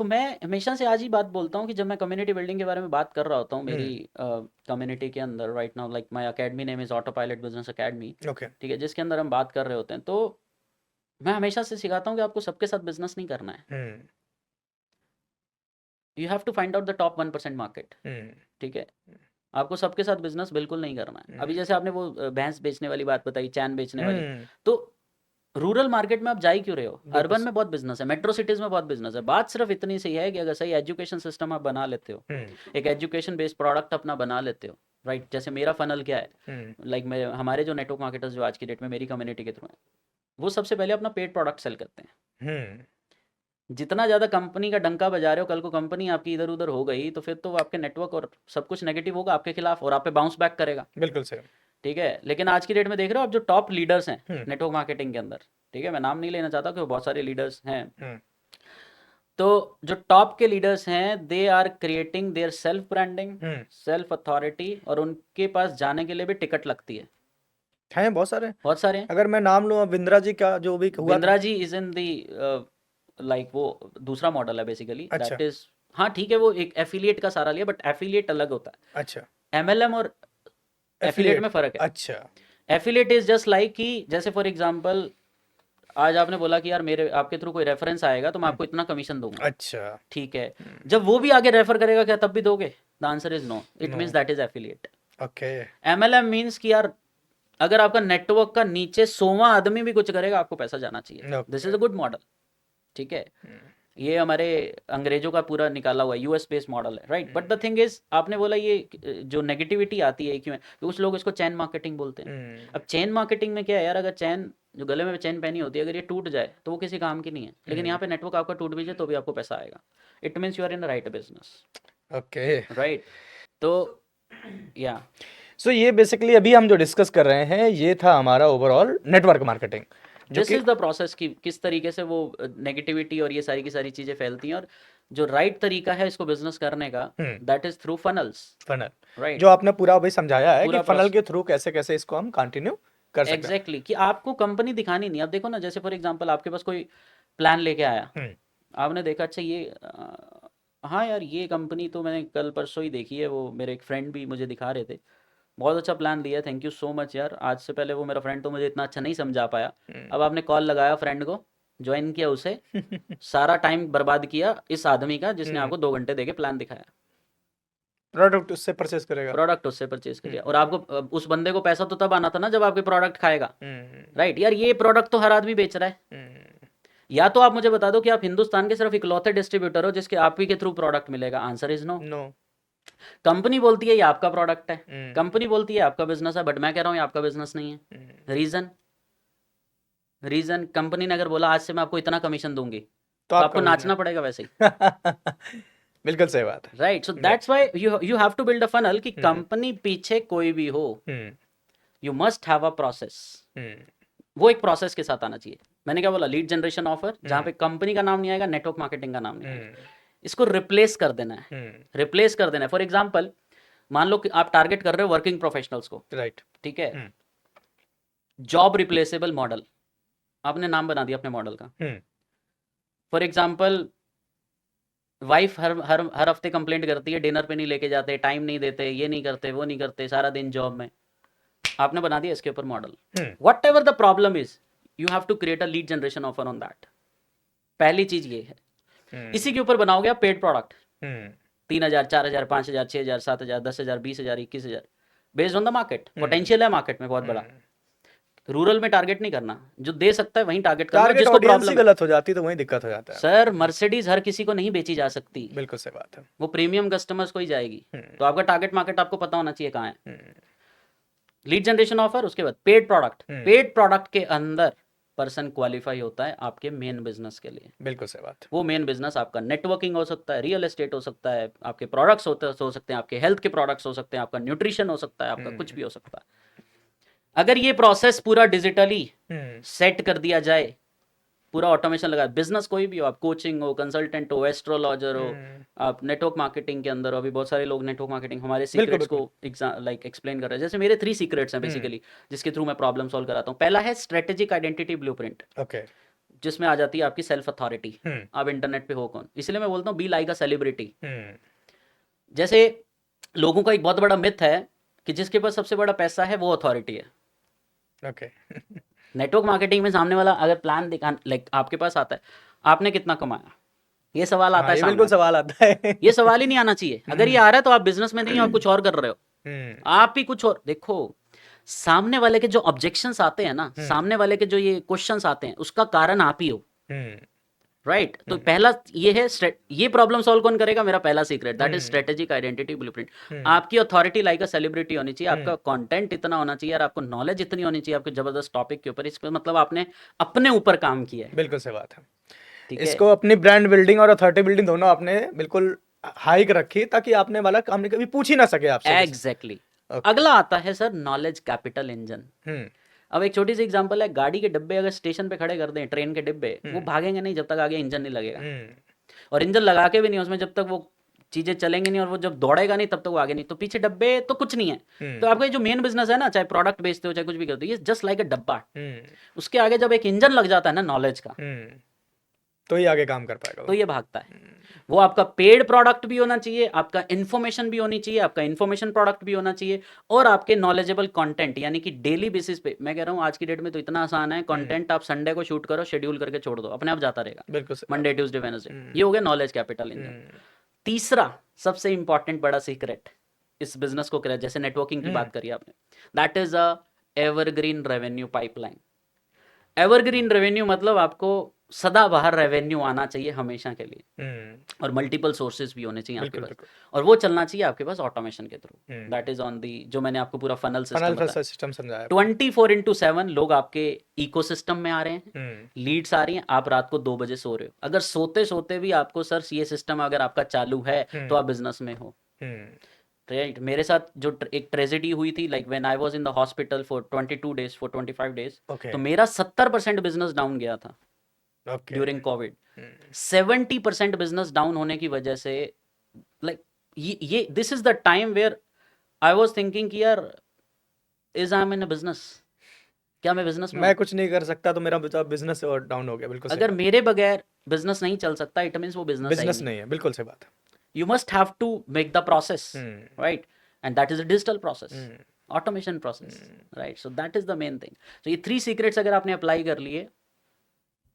तो मैं हमेशा से आज ही बात बोलता हूँ कि जब मैं कम्युनिटी बिल्डिंग के बारे में बात कर रहा होता हूँ मेरी कम्युनिटी के अंदर, right now like my academy name is auto pilot business academy, okay. ठीक है, जिसके अंदर हम बात कर रहे होते हैं, तो मैं हमेशा से सिखाता हूँ कि आपको सबके साथ बिजनेस नहीं करना है। Hmm. You have to find out the top 1% market, hmm. ठीक है। आपको सबके साथ बिजनेस बिल्कुल नहीं करना है। अभी हम्म। जैसे आपने वो भैंस बेचने वाली बात बताई, चैन बेचने वाली, हम्म। तो रूरल मार्केट में आप जा ही क्यों रहे हो? बिल्कुल अर्बन में बहुत बिजनेस है, मेट्रो सिटीज में बहुत बिजनेस है। बात सिर्फ इतनी सी है कि अगर सही एजुकेशन सिस्टम आप बना लेते हो, हम्म। एक एजुकेशन बेस्ड प्रोडक्ट अपना बना लेते हो, राइट। जैसे मेरा फनल क्या है, हम्म। लाइक मैं हमारे जो नेटवर्क मार्केटर्स जो आज की डेट में मेरी कम्युनिटी के थ्रू हैं, वो सबसे पहले अपना पेड प्रोडक्ट सेल करते हैं। हम्म। जितना ज़्यादा कंपनी का डंका बजा रहे हो, कल को कंपनी आपकी इधर उधर हो गई तो फिर तो आपके नेटवर्क और सब कुछ नेगेटिव होगा आपके खिलाफ और आप पे बाउंस बैक करेगा, बिल्कुल सही। ठीक है। लेकिन आज की डेट में देख रहे हो आप जो टॉप लीडर्स हैं हम्म। नेटवर्क मार्केटिंग के अंदर, ठीक है, मैं नाम नहीं लेना चाहता क्योंकि बहुत सारे लीडर्स हैं, हम्म। तो जो टॉप के लीडर्स हैं they are creating their self branding, hmm. Self authority, और उनके पास जाने के लिए भी टिकट लगती है। हैं बहुत सारे। बहुत सारे हैं। अगर मैं नाम लूँ, विंद्रा जी का जो भी हुआ था। Bindra ji is in the, like वो दूसरा मॉडल है बेसिकली, अच्छा। दैट इज, हाँ ठीक है, वो एक एफिलिएट का सारा लिया, बट एफिलिएट अलग होता अच्छा। है। एमएलएम और एफिलिएट में एफिलिएट। फ़र्क है। अच्छा। एफिलिएट इज जस्ट लाइक कि जैसे फॉर एग्जांपल आज आपने बोला कि यार मेरे आपके थ्रू कोई रेफरेंस आएगा तो मैं हम्म। आपको इतना कमीशन दूंगा, अच्छा। ठीक है। हम्म। जब वो भी आगे रेफर करेगा क्या तब भी दोगे? The answer is no, it no. Means that is affiliate. Okay. MLM means कि यार अगर आपका नेटवर्क का नीचे 100वां आदमी भी कुछ करेगा आपको पैसा जाना चाहिए। This okay. Is a good model, ठीक है। ये हमारे अंग्रेजों का पूरा निकाला हुआ यूएस बेस्ड मॉडल है, right. But the thing is आपने बोला ये जो नेगेटिविटी आती है क्यों है, तो कुछ लोग इसको चैन मार्केटिंग बोलते हैं। अब चैन मार्केटिंग में क्या है यार, अगर चैन जो गले में चैन पहनी होती है अगर ये टूट जाए तो वो किसी काम की नहीं है, लेकिन यहाँ पे नेटवर्क आपका टूट भी जाए तो भी आपको पैसा आएगा। It means you are in the right business, okay. Right. तो या सो ये बेसिकली अभी हम जो डिस्कस कर रहे हैं ये था हमारा ओवरऑल नेटवर्क मार्केटिंग, जो दिस कि इज द प्रोसेस कि किस तरीके से वो नेगेटिविटी और ये सारी की सारी चीज़ें फैलती हैं, और जो राइट तरीका है इसको बिजनेस करने का, that is through funnels, funnel, जो राइट। आपने पूरा अभी समझाया है कि पूरा फनल प्रोसेस, के थ्रू कैसे कैसे इसको हम कंटिन्यू कर सकते हैं। एग्जैक्टली कि आपको कंपनी दिखानी नहीं। अब देखो ना, जैसे फॉर एग्जांपल आपके पास कोई प्लान लेके आया, हम्म। आपने देखा अच्छा ये हाँ यार ये कंपनी तो मैंने कल परसों ही देखी है, वो मेरे एक फ्रेंड भी मुझे दिखा रहे थे, बहुत अच्छा प्लान दिया, थैंक यू सो मच यार। आज से पहले वो मेरा फ्रेंड तो मुझे इतना अच्छा नहीं समझा पाया। अब आपने कॉल लगाया फ्रेंड को, ज्वाइन किया उसे, सारा टाइम बर्बाद किया इस आदमी का जिसने आपको 2 घंटे देके प्लान दिखाया, प्रोडक्ट उससे परचेस करेगा। प्रोडक्ट उससे परचेज हम्म। किया, और आपको उस बंदे को पैसा तो तब आना था ना जब आपके प्रोडक्ट खाएगा, हम्म। राइट। यार ये प्रोडक्ट तो हर आदमी बेच रहा है। हम्म। या तो आप मुझे बता दो कि आप हिंदुस्तान के सिर्फ इकलौते डिस्ट्रीब्यूटर हो जिसके आप ही के थ्रू प्रोडक्ट मिलेगा, answer is no. No. Company बोलती है ये आपका प्रोडक्ट है, हम्म। कंपनी बोलती है आपका बिजनेस है, बट मैं कह रहा हूँ ये आपका बिजनेस नहीं है। रीजन, रीजन कंपनी ने अगर बोला आज से मैं आपको इतना कमीशन दूंगी तो तो आप आपको करोगे नाचना पड़ेगा वैसे ही, ना। बिल्कुल सही बात है। Right. So right. That's why you you have to build a funnel कि हम्म। कंपनी पीछे कोई भी हो, hmm. You must have a process. Hmm. वो एक प्रोसेस के साथ आना चाहिए। मैंने क्या बोला, लीड जनरेशन ऑफर, जहाँ हम्म। पे कंपनी का नाम नहीं आएगा, नेटवर्क मार्केटिंग का नाम नहीं आएगा, हम्म। इसको रिप्लेस कर देना है। हम्म। रिप्लेस कर देना है, फॉर एग्जाम्पल मान लो कि आप टारगेट कर रहे हो वर्किंग प्रोफेशनल्स को, राइट। ठीक है। हम्म। जॉब रिप्लेसेबल मॉडल, आपने नाम बना दिया अपने मॉडल का। हम्म। फॉर एग्जाम्पल वाइफ हर हर हर हफ्ते कंप्लेंट करती है डिनर पे नहीं लेके जाते, टाइम नहीं देते, ये नहीं करते, वो नहीं करते, सारा दिन जॉब में। आपने बना दिया इसके ऊपर model. Hmm. Whatever the problem is, you have to create a lead generation offer on that. पहली चीज ये है। हम्म। इसी के ऊपर बनाओगे आप paid product, hmm. 3,000, 4,000, 5,000, 6,000, 7,000, 10,000, 20,000, 21,000, based on the market. Hmm. Potential है मार्केट में बहुत बड़ा। हम्म। रूरल में टारगेट नहीं करना, जो दे सकता है वहीं टारगेट करना, और टारगेट जिसको ऑडियंस ही प्रॉब्लम है। गलत हो जाती तो वहीं दिक्कत हो जाता है। सर मर्सिडीज हर किसी को नहीं बेची जा सकती, बिल्कुल सही बात है। वो प्रीमियम कस्टमर्स को ही जाएगी। हम्म। तो आपका टारगेट मार्केट आपको पता होना चाहिए कहाँ है। हम्म। लीड जनरेशन ऑफर, उसके बाद पेड प्रोडक्ट। हम्म। पेड प्रोडक्ट के अंदर पर्सन क्वालिफाई होता है आपके मेन बिजनेस के लिए। बिल्कुल सही बात। वो मेन बिजनेस आपका नेटवर्किंग हो सकता है, रियल एस्टेट हो सकता है, आपके प्रोडक्ट्स हो सकते हैं, आपके हेल्थ के प्रोडक्ट्स हो सकते हैं, आपका न्यूट्रिशन हो सकता है, आपका कुछ हम्म। भी हो सकता है। अगर ये प्रोसेस पूरा डिजिटली हम्म। सेट कर दिया जाए, पूरा ऑटोमेशन लगा, बिजनेस कोई भी हो, आप कोचिंग हो, कंसल्टेंट हो, एस्ट्रोलॉजर हो, हम्म। आप नेटवर्क मार्केटिंग के अंदर हो। अभी बहुत सारे लोग नेटवर्क मार्केटिंग हमारे बिल्कुल सीक्रेट्स को बिल्कुल। लाइक एक्सप्लेन कर रहे हैं। जैसे मेरे 3 सीक्रेट्स हैं हम्म। बेसिकली, जिसके थ्रू मैं प्रॉब्लम सॉल्व कराता हूँ। पहला है स्ट्रेटेजिक आइडेंटिटी ब्लूप्रिंट। ओके। जिसमें आ जाती है आपकी सेल्फ अथॉरिटी। आप इंटरनेट पे हो कौन, इसलिए मैं बोलता हूँ बी लाइक अ सेलिब्रिटी। जैसे लोगों का एक बहुत बड़ा मिथ है कि जिसके पास सबसे बड़ा पैसा है वो अथॉरिटी है। ओके। नेटवर्क मार्केटिंग में सामने वाला अगर प्लान दिखा, लाइक आपके पास आता है, आपने कितना कमाया, ये सवाल आता हाँ, है ये सामने बिल्कुल वाले। सवाल आता है। ये सवाल ही नहीं आना चाहिए। अगर ये आ रहा है तो आप बिजनेस में नहीं हो, आप कुछ और कर रहे हो। आप ही कुछ और देखो। सामने वाले के जो ऑब्जेक्शंस आते हैं ना, सामने वाले के जो ये क्वेश्चंस आते हैं, उसका कारण आप ही हो। राइट तो पहला ये है, ये प्रॉब्लम सॉल्व कौन करेगा, मेरा पहला secret, that is strategic identity blueprint. आपकी अथॉरिटी लाइक अ सेलिब्रिटी होनी चाहिए, आपका कंटेंट इतना होना चाहिए और आपको नॉलेज इतनी होनी चाहिए आपके जबरदस्त टॉपिक के ऊपर, इसका मतलब आपने अपने ऊपर काम किया है। बिल्कुल सही बात है। ठीक है, इसको अपनी ब्रांड बिल्डिंग और अथॉरिटी बिल्डिंग दोनों आपने बिल्कुल हाइक रखी, ताकि आपने वाला काम कभी पूछ ही ना सके आपसे किसी। एग्जैक्टली। Okay. अगला आता है सर नॉलेज कैपिटल इंजन। अब एक छोटी सी एग्जांपल है, गाड़ी के डिब्बे अगर स्टेशन पे खड़े कर दें, ट्रेन के डिब्बे, वो भागेंगे नहीं जब तक आगे इंजन नहीं लगेगा। और इंजन लगा के भी नहीं उसमें, जब तक वो चीजें चलेंगी नहीं और वो जब दौड़ेगा नहीं तब तक वो आगे नहीं। तो पीछे डब्बे तो कुछ नहीं है। तो आपका जो मेन बिजनेस है ना, चाहे प्रोडक्ट बेचते हो चाहे कुछ भी करते हो, ये जस्ट लाइक अ डब्बा। उसके आगे जब एक इंजन लग जाता है ना नॉलेज का, तो ही आगे काम कर पाएगा तो ये भागता है। वो आपका पेड प्रोडक्ट भी होना चाहिए, आपका इन्फॉर्मेशन भी होनी चाहिए, आपका इन्फॉर्मेशन प्रोडक्ट भी होना चाहिए, और आपके नॉलेजेबल कंटेंट, यानी कि डेली बेसिस पे। मैं कह रहा हूँ आज की डेट में तो इतना आसान है, कंटेंट आप संडे को शूट करो, शेड्यूल करके छोड़ दो, अपने आप जाता रहेगा। बिल्कुल सही मंडे ट्यूसडे वेडनेसडे, ये हो गया नॉलेज कैपिटल इंजन। तीसरा सबसे इंपॉर्टेंट बड़ा सीक्रेट इस बिजनेस को करें, जैसे नेटवर्किंग की बात करी आपने, that is a evergreen revenue pipeline. Evergreen revenue मतलब आपको सदाबहार रेवेन्यू आना चाहिए हमेशा के लिए, और मल्टीपल सोर्सेज भी होने चाहिए आपके बिल्कुल पास, बिल्कुल। और वो चलना चाहिए आपके पास ऑटोमेशन के through. That is on the, जो मैंने आपको पूरा फनल सिस्टम फनल बताया, सिस्टम समझाया। 24/7 लोग आपके इकोसिस्टम में आ रहे हैं, लीड्स आ रही हैं, आप रात को 2 बजे सो रहे हो, अगर सोते सोते भी आपको सर ये सिस्टम अगर आपका चालू है तो आप बिजनेस में हो। राइट, मेरे साथ जो एक ट्रेजेडी हुई थी, like when I was in the hospital for 22 days, for 25 days, okay. तो मेरा 70% बिजनेस डाउन गया था okay. During Covid. 70% business down होने की वजह से, लाइक ये this is the time where I was thinking कि यार, is I am in a business, क्या मैं बिजनेस में मैं हूँ? कुछ नहीं कर सकता, तो मेरा बिजनेस डाउन हो गया। बिल्कुल सही अगर बात। मेरे बगैर बिजनेस नहीं चल सकता, इट मींस वो बिजनेस है ही बिजनेस नहीं। नहीं है, बिल्कुल सही बात है। You must have to make the process, right? And that is a digital process, automation process, right? So that is the main thing. So ये 3 secrets अगर आपने अप्लाई कर लिए